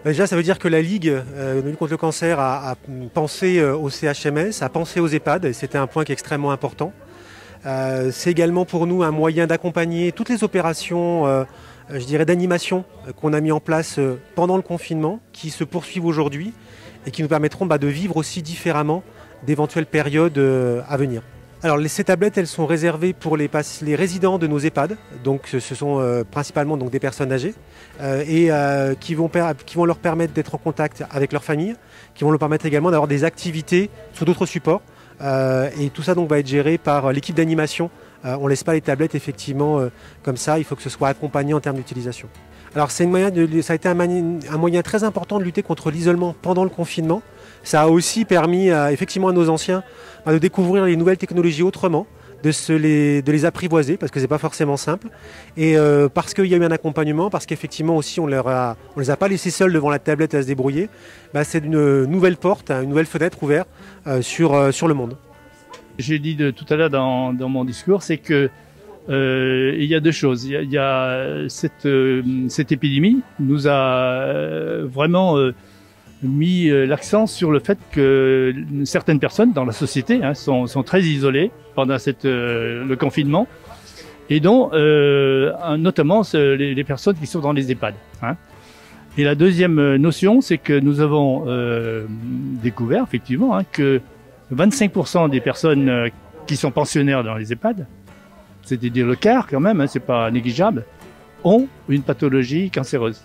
Déjà, ça veut dire que la Ligue de lutte contre le cancer a pensé au CHMS, a pensé aux EHPAD, et c'était un point qui est extrêmement important. C'est également pour nous un moyen d'accompagner toutes les opérations, je dirais, d'animation qu'on a mis en place pendant le confinement, qui se poursuivent aujourd'hui et qui nous permettront de vivre aussi différemment d'éventuelles périodes à venir. Alors ces tablettes, elles sont réservées pour les résidents de nos EHPAD, donc ce sont principalement donc, des personnes âgées, qui vont leur permettre d'être en contact avec leur famille, qui vont leur permettre également d'avoir des activités sur d'autres supports. Et tout ça donc, va être géré par l'équipe d'animation. On ne laisse pas les tablettes effectivement comme ça, il faut que ce soit accompagné en termes d'utilisation. Alors ça a été un moyen très important de lutter contre l'isolement pendant le confinement. Ça a aussi permis effectivement à nos anciens de découvrir les nouvelles technologies autrement, de les apprivoiser, parce que ce n'est pas forcément simple. Et parce qu'il y a eu un accompagnement, parce qu'effectivement aussi on les a pas laissés seuls devant la tablette à se débrouiller, c'est une nouvelle porte, une nouvelle fenêtre ouverte sur le monde. J'ai dit tout à l'heure dans mon discours, c'est que il y a deux choses. Il y a cette épidémie nous a vraiment mis l'accent sur le fait que certaines personnes dans la société sont très isolées pendant le confinement, et dont notamment les personnes qui sont dans les EHPAD. Et la deuxième notion, c'est que nous avons découvert effectivement que 25% des personnes qui sont pensionnaires dans les EHPAD, c'est-à-dire le quart quand même, c'est pas négligeable, ont une pathologie cancéreuse.